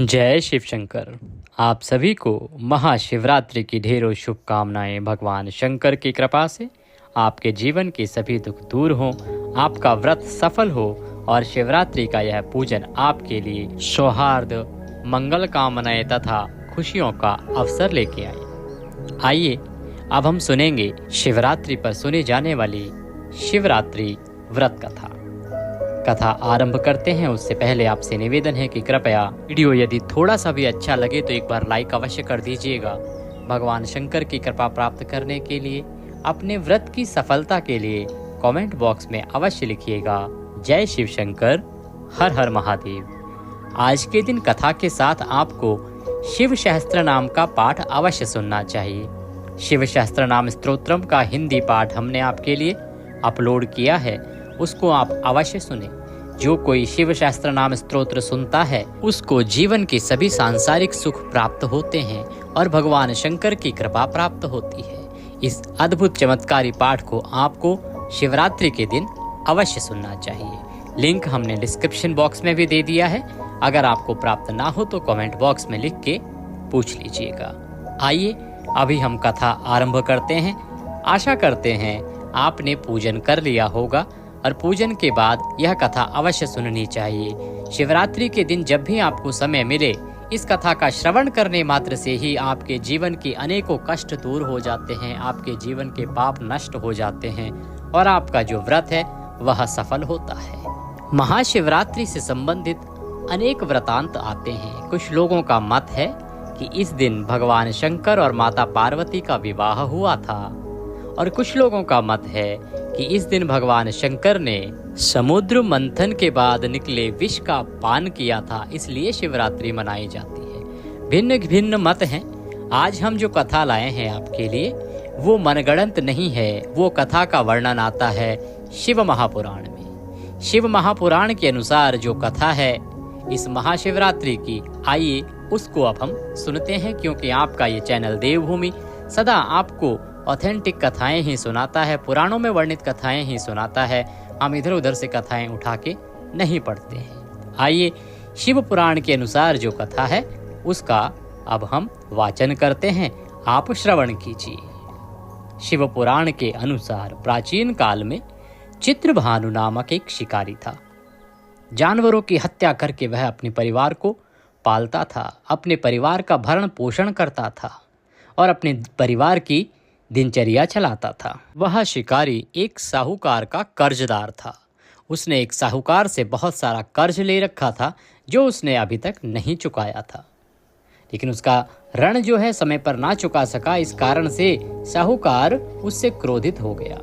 जय शिव शंकर। आप सभी को महाशिवरात्रि की ढेरों शुभकामनाएं। भगवान शंकर की कृपा से आपके जीवन के सभी दुख दूर हों, आपका व्रत सफल हो और शिवरात्रि का यह पूजन आपके लिए सौहार्द, मंगल कामनाएं तथा खुशियों का अवसर लेके आए। आइए अब हम सुनेंगे शिवरात्रि पर सुनी जाने वाली शिवरात्रि व्रत कथा आरंभ करते हैं। उससे पहले आपसे निवेदन है कि कृपया वीडियो यदि थोड़ा सा भी अच्छा लगे तो एक बार लाइक अवश्य कर दीजिएगा। भगवान शंकर की कृपा प्राप्त करने के लिए, अपने व्रत की सफलता के लिए कमेंट बॉक्स में अवश्य लिखिएगा जय शिव शंकर, हर हर महादेव। आज के दिन कथा के साथ आपको शिव सहस्त्र नाम का पाठ अवश्य सुनना चाहिए। शिव सहस्त्र नाम स्तोत्रम का हिंदी पाठ हमने आपके लिए अपलोड किया है, उसको आप अवश्य सुने। जो कोई शिव सहस्त्र नाम स्तोत्र सुनता है उसको जीवन के सभी सांसारिक सुख प्राप्त होते हैं और भगवान शंकर की कृपा प्राप्त होती है। इस अद्भुत चमत्कारी पाठ को आपको शिवरात्रि के दिन अवश्य सुनना चाहिए। लिंक हमने डिस्क्रिप्शन बॉक्स में भी दे दिया है। अगर आपको प्राप्त ना हो तो कमेंट बॉक्स में लिख के पूछ लीजिएगा। आइए अभी हम कथा आरंभ करते हैं। आशा करते हैं आपने पूजन कर लिया होगा और पूजन के बाद यह कथा अवश्य सुननी चाहिए। शिवरात्रि के दिन जब भी आपको समय मिले, इस कथा का श्रवण करने मात्र से ही आपके जीवन के अनेकों कष्ट दूर हो जाते हैं, आपके जीवन के पाप नष्ट हो जाते हैं और आपका जो व्रत है वह सफल होता है। महाशिवरात्रि से संबंधित अनेक व्रतांत आते हैं। कुछ लोगों का मत है कि इस दिन भगवान शंकर और माता पार्वती का विवाह हुआ था और कुछ लोगों का मत है कि इस दिन भगवान शंकर ने समुद्र मंथन के बाद निकले विष का पान किया था, इसलिए शिवरात्रि मनाई जाती है। भिन्न भिन्न मत हैं। आज हम जो कथा लाए हैं आपके लिए वो मनगढ़ंत नहीं है। वो कथा का वर्णन आता है शिव महापुराण में। शिव महापुराण के अनुसार जो कथा है इस महाशिवरात्रि की, आइए उसको अब हम सुनते हैं। क्योंकि आपका ये चैनल देवभूमि सदा आपको ऑथेंटिक कथाएं ही सुनाता है, पुराणों में वर्णित कथाएं ही सुनाता है। हम इधर उधर से कथाएं उठा के नहीं पढ़ते हैं। आइए शिव पुराण के अनुसार जो कथा है उसका अब हम वाचन करते हैं, आप श्रवण कीजिए। शिव पुराण के अनुसार प्राचीन काल में चित्रभानु नामक एक शिकारी था। जानवरों की हत्या करके वह अपने परिवार को पालता था, अपने परिवार का भरण पोषण करता था और अपने परिवार की दिनचर्या चलाता था। वह शिकारी एक साहूकार का कर्जदार था। उसने एक साहूकार से बहुत सारा कर्ज ले रखा था जो उसने अभी तक नहीं चुकाया था। लेकिन उसका ऋण जो है समय पर ना चुका सका। इस कारण से साहूकार उससे क्रोधित हो गया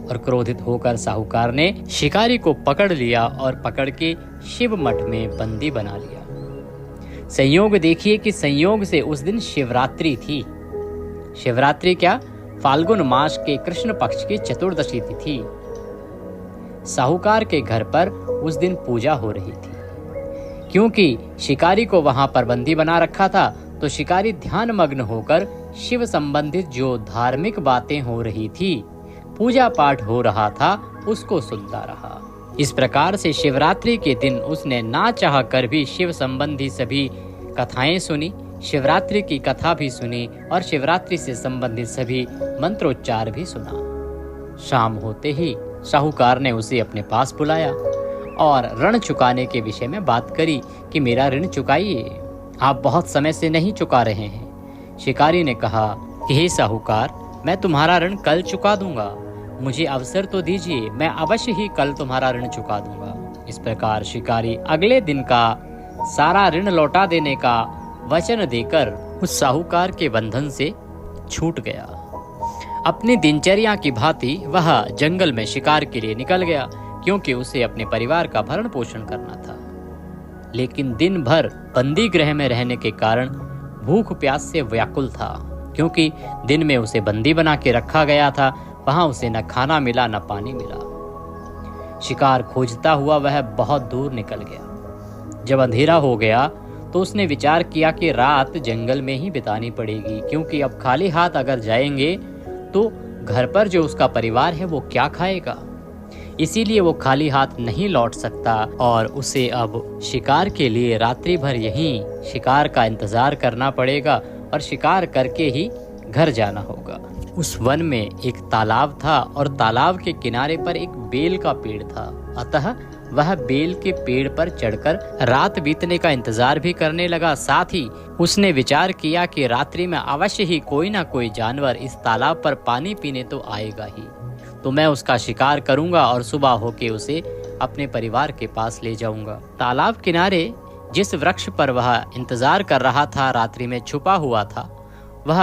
और क्रोधित होकर साहूकार ने शिकारी को पकड़ लिया और पकड़ के शिव मठ में बंदी बना लिया। संयोग देखिए कि संयोग से उस दिन शिवरात्रि थी। शिवरात्रि क्या, फाल्गुन मास के कृष्ण पक्ष की चतुर्दशी तिथि। साहूकार के घर पर उस दिन पूजा हो रही थी। क्योंकि शिकारी को वहां पर बंदी बना रखा था तो शिकारी ध्यान मग्न होकर शिव संबंधित जो धार्मिक बातें हो रही थी, पूजा पाठ हो रहा था, उसको सुनता रहा। इस प्रकार से शिवरात्रि के दिन उसने ना चाह कर भी शिव संबंधी सभी कथाएं सुनी, शिवरात्रि की कथा भी सुनी और शिवरात्रि से संबंधित सभी मंत्रोच्चार भी सुना। शाम होते ही साहूकार ने उसे अपने पास बुलाया और ऋण चुकाने के विषय में बात करी कि मेरा ऋण चुकाइए, आप बहुत समय से नहीं चुका रहे हैं। शिकारी ने कहा कि हे साहूकार, मैं तुम्हारा ऋण कल चुका दूंगा, मुझे अवसर तो दीजिए, मैं अवश्य ही कल तुम्हारा ऋण चुका दूंगा। इस प्रकार शिकारी अगले दिन का सारा ऋण लौटा देने का वचन देकर उस साहूकार के बंधन से छूट गया। अपनी दिनचर्या की भांति वह जंगल में शिकार के लिए निकल गया, क्योंकि उसे अपने परिवार का भरण पोषण करना था। लेकिन दिन भर बंदी गृह में रहने के कारण भूख प्यास से व्याकुल था। क्योंकि दिन में उसे बंदी बना के रखा गया था, वहां उसे न खाना मिला न पानी मिला। शिकार खोजता हुआ वह बहुत दूर निकल गया। जब अंधेरा हो गया तो उसने विचार किया कि रात जंगल में ही बितानी पड़ेगी, क्योंकि अब खाली हाथ अगर जाएंगे तो घर पर जो उसका परिवार है वो क्या खाएगा। इसीलिए वो खाली हाथ नहीं लौट सकता और उसे अब शिकार के लिए रात्रि भर यहीं शिकार का इंतजार करना पड़ेगा और शिकार करके ही घर जाना होगा। उस वन में एक तालाब था और तालाब के किनारे पर एक बेल का पेड़ था। अतः वह बेल के पेड़ पर चढ़कर रात बीतने का इंतजार भी करने लगा। साथ ही उसने विचार किया कि रात्रि में अवश्य ही कोई ना कोई जानवर इस तालाब पर पानी पीने तो आएगा ही, तो मैं उसका शिकार करूंगा और सुबह होके उसे अपने परिवार के पास ले जाऊंगा। तालाब किनारे जिस वृक्ष पर वह इंतजार कर रहा था, रात्रि में छुपा हुआ था, वह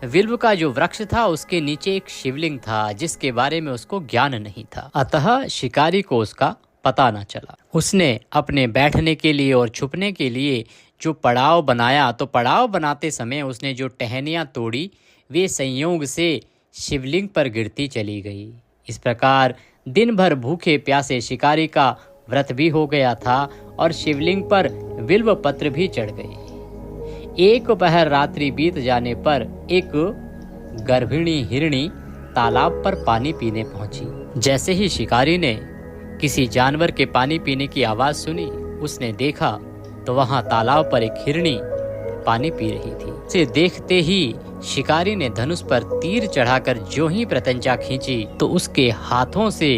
विल्व का जो वृक्ष था उसके नीचे एक शिवलिंग था जिसके बारे में उसको ज्ञान नहीं था। अतः शिकारी को उसका पता न चला। उसने अपने बैठने के लिए और छुपने के लिए जो पड़ाव बनाया, तो पड़ाव बनाते समय उसने जो टहनियाँ तोड़ी वे संयोग से शिवलिंग पर गिरती चली गई। इस प्रकार दिन भर भूखे प्यासे शिकारी का व्रत भी हो गया था और शिवलिंग पर बिल्व पत्र भी चढ़ गई। एक पहर रात्रि बीत जाने पर एक गर्भिणी हिरणी तालाब पर पानी पीने पहुंची। जैसे ही शिकारी ने किसी जानवर के पानी पीने की आवाज सुनी, उसने देखा तो वहां तालाब पर एक हिरणी पानी पी रही थी। उसे देखते ही शिकारी ने धनुष पर तीर चढ़ाकर जो ही प्रत्यंचा खींची तो उसके हाथों से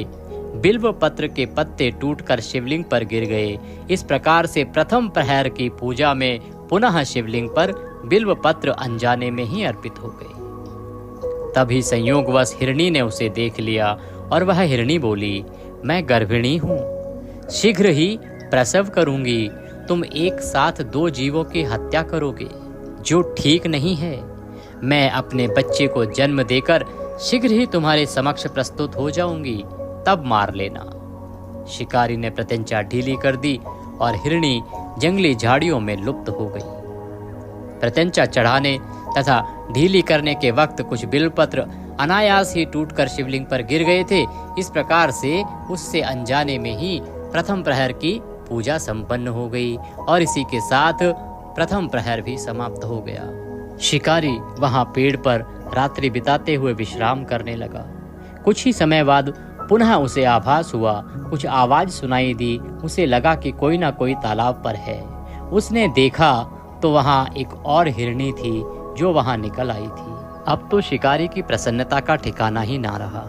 बिल्व पत्र के पत्ते टूटकर शिवलिंग पर गिर गए। इस प्रकार से प्रथम प्रहर की पूजा में पुनः शिवलिंग पर बिल्व पत्र अनजाने में ही अर्पित हो गए। तभी संयोगवश हिरणी ने उसे देख लिया और वह हिरणी बोली, मैं गर्भिणी हूँ, शीघ्र ही प्रसव करूंगी। तुम एक साथ दो जीवों की हत्या करोगे, जो ठीक नहीं है। मैं अपने बच्चे को जन्म देकर शीघ्र ही तुम्हारे समक्ष प्रस्तुत हो जाऊंगी, तब मार लेना। शिकारी ने प्रत्यंचा ढीली कर दी और हिरणी जंगली झाड़ियों में लुप्त हो गई। प्रत्यंचा चढ़ाने तथा ढीली करने के वक्त कुछ बिल्वपत्र अनायास ही टूटकर शिवलिंग पर गिर गए थे। इस प्रकार से उससे अनजाने में ही प्रथम प्रहर की पूजा संपन्न हो गई और इसी के साथ प्रथम प्रहर भी समाप्त हो गया। शिकारी वहां पेड़ पर रात्रि बिताते हुए विश्राम करने लगा। कुछ ही समय बाद पुनः उसे आभास हुआ, कुछ आवाज सुनाई दी। उसे लगा कि कोई ना कोई तालाब पर है। उसने देखा तो वहां एक और हिरणी थी जो वहां निकल आई थी। अब तो शिकारी की प्रसन्नता का ठिकाना ही ना रहा।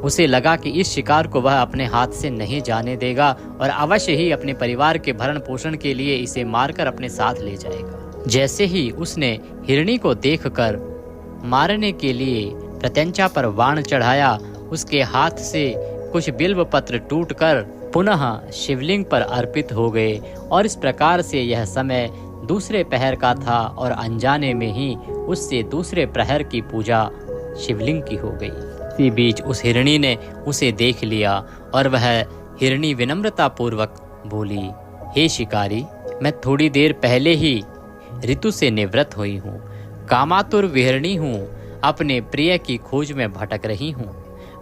उसे लगा कि इस शिकार को वह अपने हाथ से नहीं जाने देगा और अवश्य ही अपने परिवार के भरण पोषण के लिए इसे मारकर अपने साथ ले जाएगा। जैसे ही उसने हिरणी को देखकर मारने के लिए प्रत्यंचा पर बाण चढ़ाया, उसके हाथ से कुछ बिल्व पत्र टूटकर पुनः शिवलिंग पर अर्पित हो गए और इस प्रकार से यह समय दूसरे पहर का था और अनजाने में ही उससे दूसरे प्रहर की पूजा शिवलिंग की हो गई। इसी बीच उस हिरणी ने उसे देख लिया और वह हिरणी विनम्रता पूर्वक बोली, हे शिकारी, मैं थोड़ी देर पहले ही ऋतु से निवृत्त हुई हूँ, कामातुर विहरणी हूँ, अपने प्रिय की खोज में भटक रही हूँ।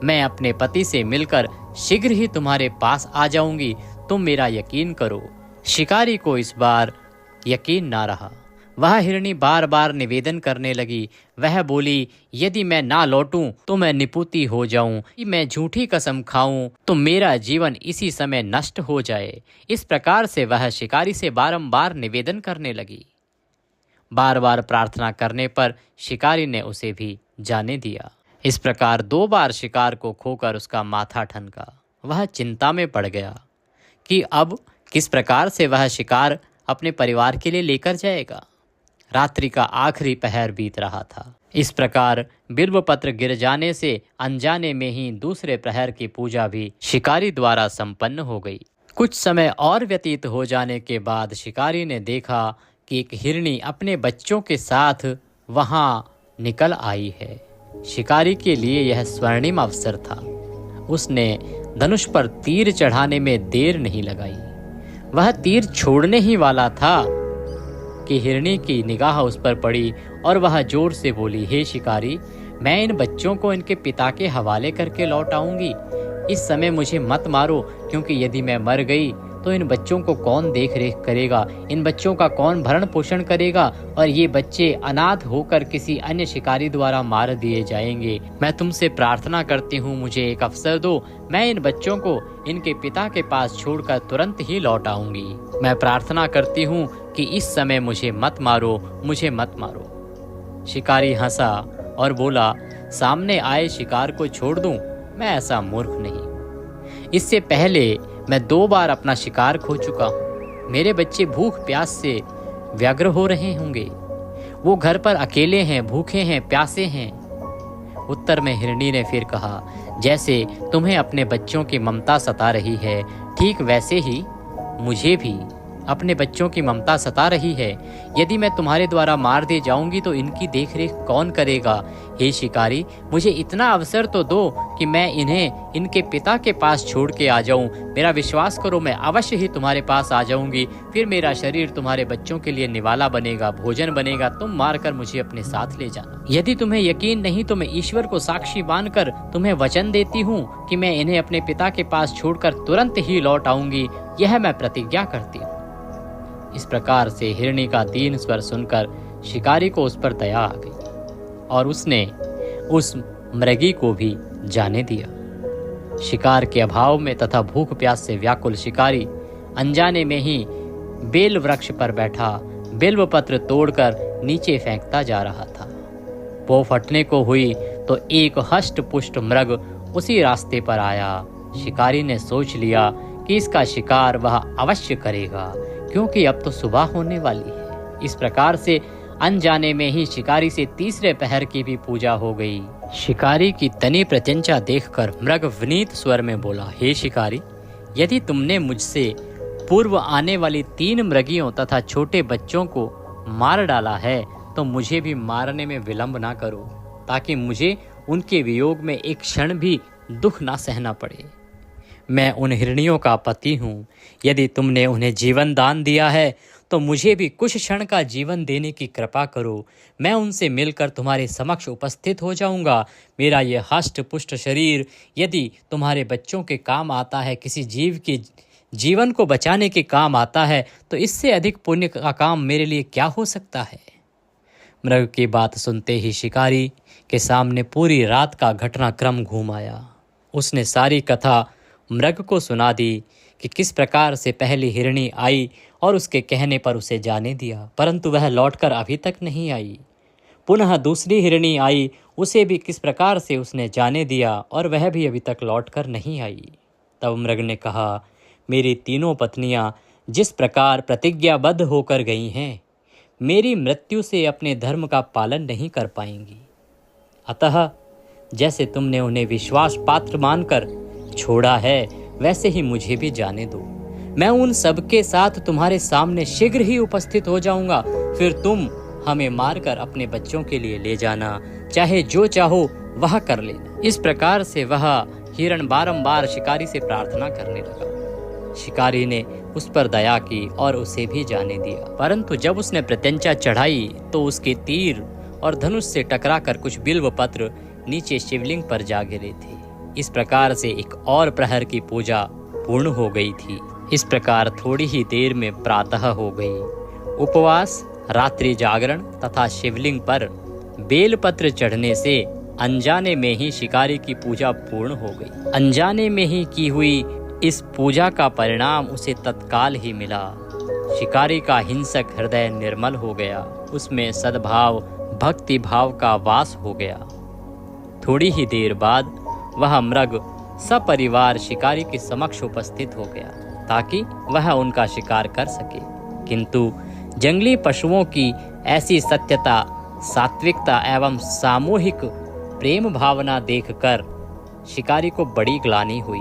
मैं अपने पति से मिलकर शीघ्र ही तुम्हारे पास आ जाऊंगी, तुम मेरा यकीन करो। शिकारी को इस बार यकीन ना रहा। वह हिरणी बार बार निवेदन करने लगी। वह बोली, यदि मैं ना लौटूं तो मैं निपुती हो जाऊं, मैं झूठी कसम खाऊं तो मेरा जीवन इसी समय नष्ट हो जाए। इस प्रकार से वह शिकारी से बारंबार निवेदन करने लगी। बार बार प्रार्थना करने पर शिकारी ने उसे भी जाने दिया। इस प्रकार 2 बार शिकार को खोकर उसका माथा ठनका। वह चिंता में पड़ गया कि अब किस प्रकार से वह शिकार अपने परिवार के लिए लेकर जाएगा। रात्रि का आखिरी पहर बीत रहा था। इस प्रकार बिल्वपत्र गिर जाने से अनजाने में ही दूसरे प्रहर की पूजा भी शिकारी द्वारा संपन्न हो गई। कुछ समय और व्यतीत हो जाने के बाद शिकारी ने देखा कि एक हिरणी अपने बच्चों के साथ वहां निकल आई है। शिकारी के लिए यह स्वर्णिम अवसर था। उसने धनुष पर तीर चढ़ाने में देर नहीं लगाई। वह तीर छोड़ने ही वाला था कि हिरणी की निगाह उस पर पड़ी और वह जोर से बोली, हे शिकारी, मैं इन बच्चों को इनके पिता के हवाले करके लौट आऊंगी। इस समय मुझे मत मारो, क्योंकि यदि मैं मर गई तो इन बच्चों को कौन देख रेख करेगा, इन बच्चों का कौन भरण पोषण करेगा, और ये बच्चे अनाथ होकर किसी अन्य शिकारी द्वारा मार दिए जाएंगे। मैं तुमसे प्रार्थना करती हूँ, मुझे एक अवसर दो, मैं इन बच्चों को इनके पिता के पास छोड़कर तुरंत ही लौट आऊंगी। मैं प्रार्थना करती हूँ कि इस समय मुझे मत मारो, मुझे मत मारो। शिकारी हंसा और बोला, सामने आए शिकार को छोड़ दूं? मैं ऐसा मूर्ख नहीं। इससे पहले मैं 2 बार अपना शिकार खो चुका हूँ। मेरे बच्चे भूख प्यास से व्यग्र हो रहे होंगे। वो घर पर अकेले हैं, भूखे हैं, प्यासे हैं। उत्तर में हिरनी ने फिर कहा, जैसे तुम्हें अपने बच्चों की ममता सता रही है, ठीक वैसे ही मुझे भी अपने बच्चों की ममता सता रही है। यदि मैं तुम्हारे द्वारा मार दी जाऊंगी तो इनकी देखरेख कौन करेगा? हे शिकारी, मुझे इतना अवसर तो दो कि मैं इन्हें इनके पिता के पास छोड़ के आ जाऊं। मेरा विश्वास करो, मैं अवश्य ही तुम्हारे पास आ जाऊंगी। फिर मेरा शरीर तुम्हारे बच्चों के लिए निवाला बनेगा, भोजन बनेगा। तुम मारकर मुझे अपने साथ ले जाना। यदि तुम्हें यकीन नहीं तो मैं ईश्वर को साक्षी मानकर तुम्हें वचन देती हूँ कि मैं इन्हें अपने पिता के पास छोड़कर तुरंत ही लौट आऊंगी। यह मैं प्रतिज्ञा करती हूँ। इस प्रकार से हिरनी का दीन स्वर सुनकर शिकारी को उस पर दया आ गई और उसने उस मृगी को भी जाने दिया। शिकार के अभाव में तथा भूख प्यास से व्याकुल शिकारी अनजाने में ही बेल वृक्ष पर बैठा बिल्व पत्र तोड़कर नीचे फेंकता जा रहा था। वो फटने को हुई तो एक हष्ट पुष्ट मृग उसी रास्ते पर आया। शिकारी ने सोच लिया कि इसका शिकार वह अवश्य करेगा, क्योंकि अब तो सुबह होने वाली है। इस प्रकार से अनजाने में ही शिकारी से तीसरे पहर की भी पूजा हो गई। शिकारी की तनी प्रत्यंचा देखकर मृग विनीत स्वर में बोला, हे शिकारी, यदि तुमने मुझसे पूर्व आने वाली 3 मृगियों तथा छोटे बच्चों को मार डाला है तो मुझे भी मारने में विलंब ना करो, ताकि मुझे उनके वियोग में एक क्षण भी दुख ना सहना पड़े। मैं उन हिरनियों का पति हूँ। यदि तुमने उन्हें जीवन दान दिया है तो मुझे भी कुछ क्षण का जीवन देने की कृपा करो। मैं उनसे मिलकर तुम्हारे समक्ष उपस्थित हो जाऊंगा। मेरा यह हष्ट पुष्ट शरीर यदि तुम्हारे बच्चों के काम आता है, किसी जीव के जीवन को बचाने के काम आता है, तो इससे अधिक पुण्य का काम मेरे लिए क्या हो सकता है? मृग की बात सुनते ही शिकारी के सामने पूरी रात का घटनाक्रम घूम आया। उसने सारी कथा मृग को सुना दी कि किस प्रकार से पहली हिरनी आई और उसके कहने पर उसे जाने दिया, परंतु वह लौटकर अभी तक नहीं आई। पुनः दूसरी हिरनी आई, उसे भी किस प्रकार से उसने जाने दिया और वह भी अभी तक लौटकर नहीं आई। तब मृग ने कहा, मेरी तीनों पत्नियां जिस प्रकार प्रतिज्ञाबद्ध होकर गई हैं, मेरी मृत्यु से अपने धर्म का पालन नहीं कर पाएंगी। अतः जैसे तुमने उन्हें विश्वास पात्र मानकर छोड़ा है, वैसे ही मुझे भी जाने दो। मैं उन सबके साथ तुम्हारे सामने शीघ्र ही उपस्थित हो जाऊंगा। फिर तुम हमें मारकर अपने बच्चों के लिए ले जाना, चाहे जो चाहो वह कर लेना। इस प्रकार से वह हिरण बारंबार शिकारी से प्रार्थना करने लगा। शिकारी ने उस पर दया की और उसे भी जाने दिया, परंतु जब उसने प्रत्यंचा चढ़ाई तो उसके तीर और धनुष से टकराकर कुछ बिल्व पत्र नीचे शिवलिंग पर जा गिरे थे। इस प्रकार से एक और प्रहर की पूजा पूर्ण हो गई थी। इस प्रकार थोड़ी ही देर में प्रातः हो गई। उपवास, रात्रि जागरण तथा शिवलिंग पर बेलपत्र चढ़ने से अनजाने में ही शिकारी की पूजा पूर्ण हो गई। अनजाने में ही की हुई इस पूजा का परिणाम उसे तत्काल ही मिला। शिकारी का हिंसक हृदय निर्मल हो गया, उसमें सद्भाव भक्ति भाव का वास हो गया। थोड़ी ही देर बाद वह मृग सपरिवार शिकारी के समक्ष उपस्थित हो गया ताकि वह उनका शिकार कर सके, किंतु जंगली पशुओं की ऐसी सत्यता, सात्विकता एवं सामूहिक प्रेम भावना देखकर शिकारी को बड़ी ग्लानि हुई।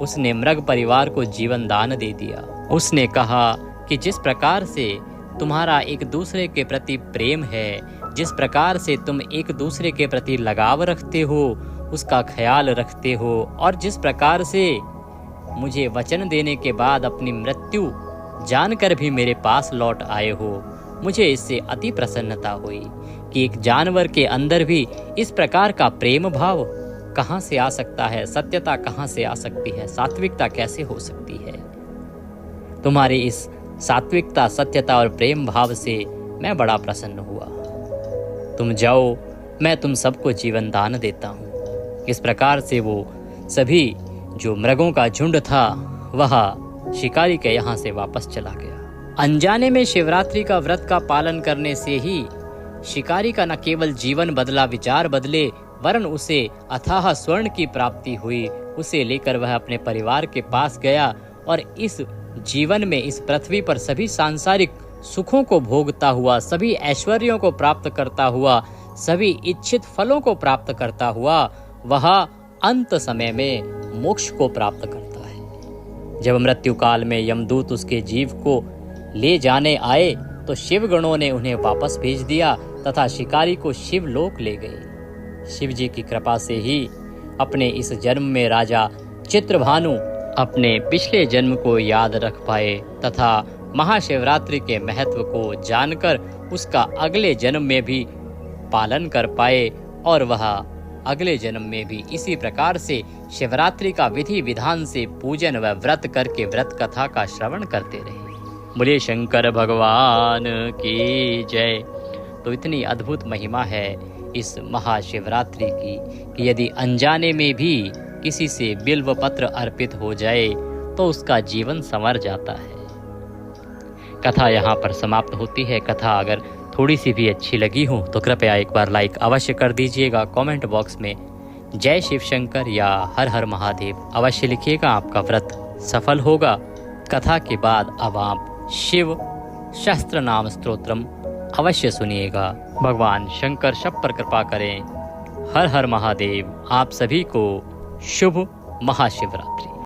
उसने मृग परिवार को जीवन दान दे दिया। उसने कहा कि जिस प्रकार से तुम्हारा एक दूसरे के प्रति प्रेम है, जिस प्रकार से तुम एक दूसरे के प्रति लगाव रखते हो, उसका ख्याल रखते हो, और जिस प्रकार से मुझे वचन देने के बाद अपनी मृत्यु जानकर भी मेरे पास लौट आए हो, मुझे इससे अति प्रसन्नता हुई कि एक जानवर के अंदर भी इस प्रकार का प्रेम भाव कहाँ से आ सकता है, सत्यता कहाँ से आ सकती है, सात्विकता कैसे हो सकती है। तुम्हारी इस सात्विकता, सत्यता और प्रेम भाव से मैं बड़ा प्रसन्न हुआ। तुम जाओ, मैं तुम सबको जीवन दान देता हूँ। इस प्रकार से वो सभी जो मृगों का झुंड था वह शिकारी के यहाँ से वापस चला गया। अनजाने में शिवरात्रि का व्रत का पालन करने से ही शिकारी का न केवल जीवन बदला, विचार बदले, वरन उसे अथाह स्वर्ण की प्राप्ति हुई। उसे लेकर वह अपने परिवार के पास गया और इस जीवन में, इस पृथ्वी पर सभी सांसारिक सुखों को भोगता हुआ, सभी ऐश्वर्यों को प्राप्त करता हुआ, सभी इच्छित फलों को प्राप्त करता हुआ, वह अंत समय में मोक्ष को प्राप्त करता है। जब मृत्यु काल में यमदूत उसके जीव को ले जाने आए तो शिवगणों ने उन्हें वापस भेज दिया तथा शिकारी को शिवलोक ले गए। शिव जी की कृपा से ही अपने इस जन्म में राजा चित्रभानु अपने पिछले जन्म को याद रख पाए तथा महाशिवरात्रि के महत्व को जानकर उसका अगले जन्म में भी पालन कर पाए और वह अगले जन्म में भी इसी प्रकार से शिवरात्रि का विधि विधान से पूजन व व्रत करके व्रत कथा का श्रवण करते रहे। बोले शंकर भगवान की जय। तो इतनी अद्भुत महिमा है इस महाशिवरात्रि की कि यदि अनजाने में भी किसी से बिल्व पत्र अर्पित हो जाए तो उसका जीवन संवर जाता है। कथा यहाँ पर समाप्त होती है। कथा अगर थोड़ी सी भी अच्छी लगी हो तो कृपया एक बार लाइक अवश्य कर दीजिएगा। कमेंट बॉक्स में जय शिव शंकर या हर हर महादेव अवश्य लिखिएगा। आपका व्रत सफल होगा। कथा के बाद अब आप शिव शस्त्र नाम स्तोत्रम अवश्य सुनिएगा। भगवान शंकर सब पर कृपा करें। हर हर महादेव। आप सभी को शुभ महाशिवरात्रि।